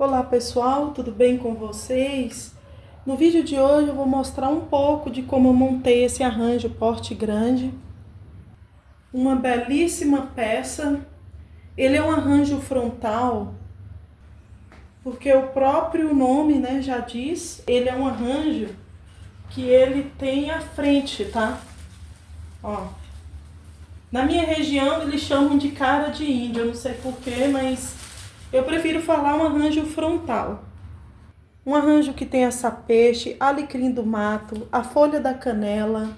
Olá pessoal, tudo bem com vocês? No vídeo de hoje eu vou mostrar um pouco de como eu montei esse arranjo porte grande. Uma belíssima peça. Ele é um arranjo frontal, porque o próprio nome, né, já diz, ele é um arranjo que ele tem a frente, tá? Ó. Na minha região eles chamam de cara de índio, eu não sei porquê, mas eu prefiro falar um arranjo frontal. Um arranjo que tem essa peixe, alecrim do mato, a folha da canela,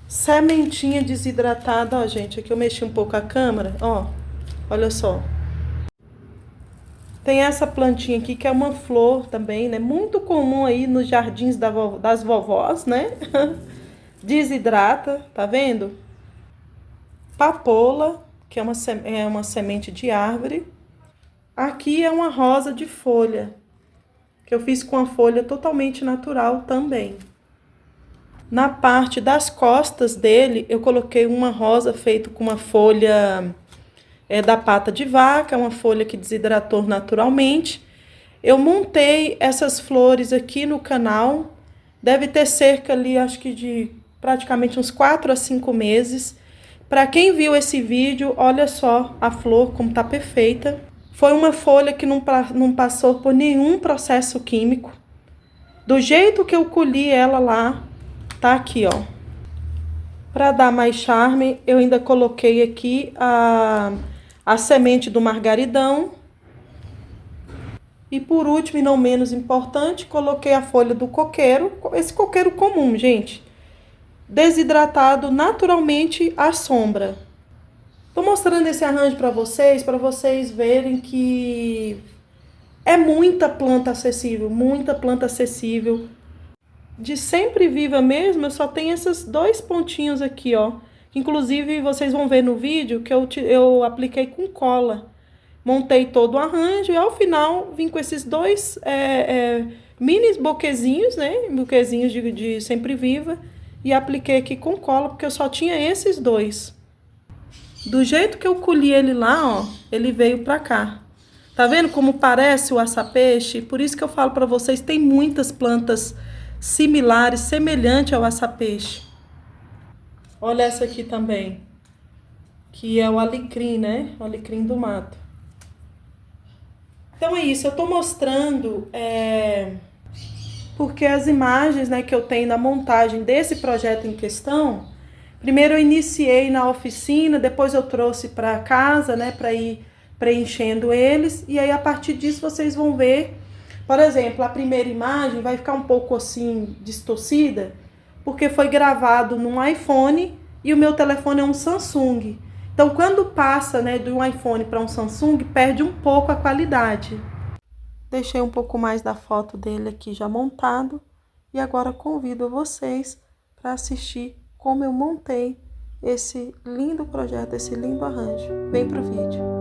sementinha desidratada. Ó, gente, aqui eu mexi um pouco a câmera, ó, olha só. Tem essa plantinha aqui que é uma flor também, né? Muito comum aí nos jardins das vovós, né? Desidrata, tá vendo? Papoula, que é uma semente de árvore. Aqui é uma rosa de folha, que eu fiz com a folha totalmente natural também. Na parte das costas dele, eu coloquei uma rosa feita com uma folha da pata de vaca, uma folha que desidratou naturalmente. Eu montei essas flores aqui no canal. Deve ter cerca ali, acho que de praticamente uns 4 a 5 meses. Para quem viu esse vídeo, olha só a flor como tá perfeita. Foi uma folha que não passou por nenhum processo químico. Do jeito que eu colhi ela lá, tá aqui, ó. Para dar mais charme, eu ainda coloquei aqui a semente do margaridão. E por último, e não menos importante, coloquei a folha do coqueiro. Esse coqueiro comum, gente. Desidratado naturalmente à sombra. Tô mostrando esse arranjo para vocês verem que é muita planta acessível, muita planta acessível. De sempre viva mesmo, eu só tenho esses dois pontinhos aqui, ó. Inclusive, vocês vão ver no vídeo que eu apliquei com cola. Montei todo o arranjo e ao final vim com esses dois mini buquezinhos, né? Buquezinhos de sempre viva. E apliquei aqui com cola, porque eu só tinha esses dois. Do jeito que eu colhi ele lá, ó, ele veio pra cá. Tá vendo como parece o açapeixe? Por isso que eu falo pra vocês, tem muitas plantas similares, semelhantes ao açapeixe. Olha essa aqui também, que é o alecrim, né? O alecrim do mato. Então é isso, eu tô mostrando porque as imagens, né, que eu tenho na montagem desse projeto em questão, primeiro eu iniciei na oficina, depois eu trouxe para casa, né, para ir preenchendo eles, e aí a partir disso vocês vão ver, por exemplo, a primeira imagem vai ficar um pouco assim distorcida, porque foi gravado num iPhone e o meu telefone é um Samsung. Então quando passa, né, de um iPhone para um Samsung, perde um pouco a qualidade. Deixei um pouco mais da foto dele aqui já montado. E agora convido vocês para assistir como eu montei esse lindo projeto, esse lindo arranjo. Vem pro vídeo.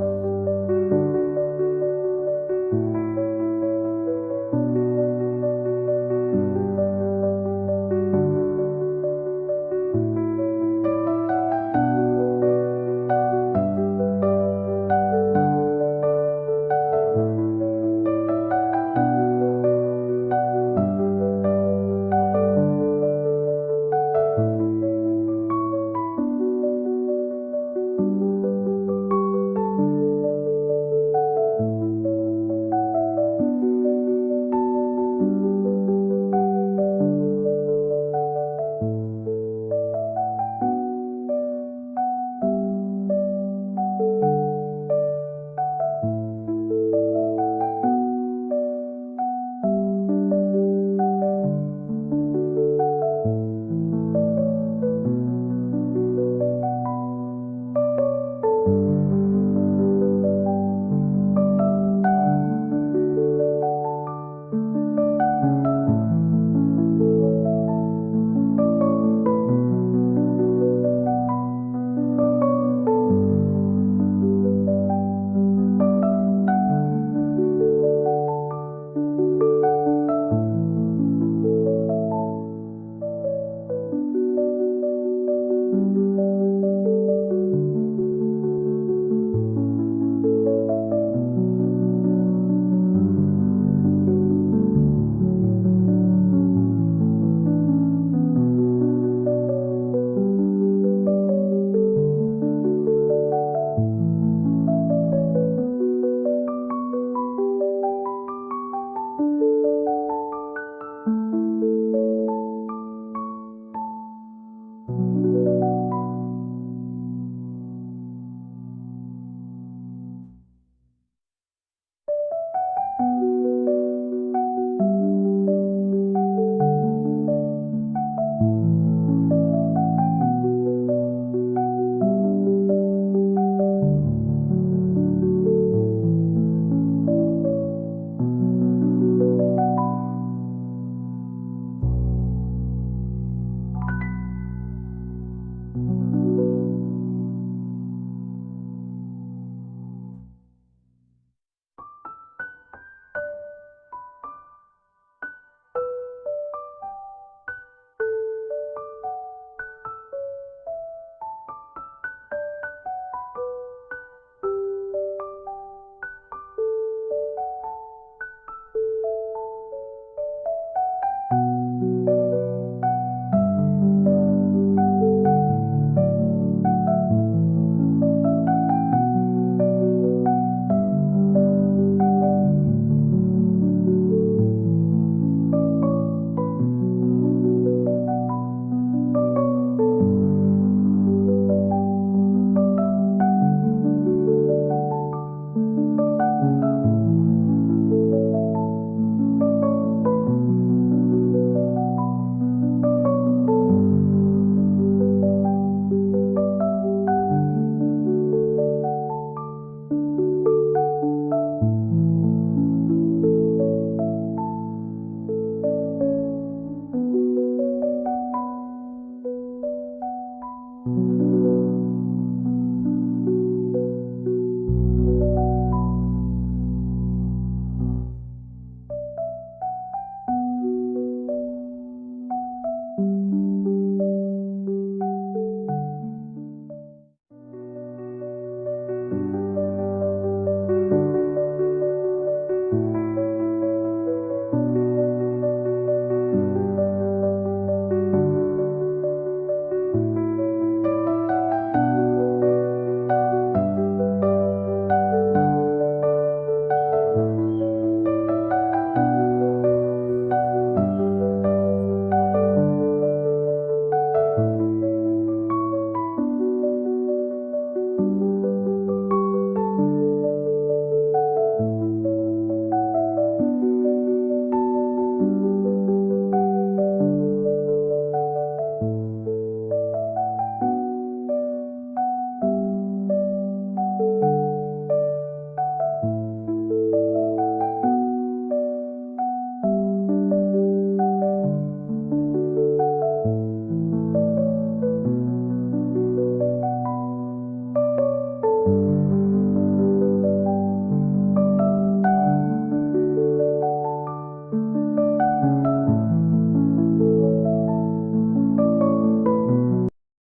Thank